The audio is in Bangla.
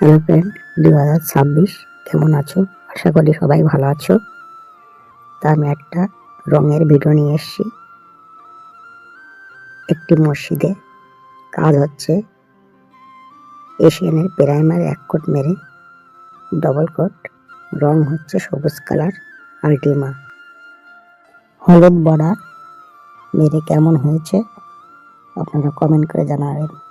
হ্যালো ফ্রেন্ড, 2026 কেমন আছো? আশা করি সবাই ভালো আছো। তা আমি একটা রঙের ভিডিও নিয়ে এসেছি। একটি মসজিদে কাজ হচ্ছে। এশিয়ানের প্রাইমার এক কোট মেরে ডবল কোট রং হচ্ছে সবুজ কালার আল্টিমা। হলুদ বর্ডার মেরে কেমন হয়েছে আপনারা কমেন্ট করে জানাবেন।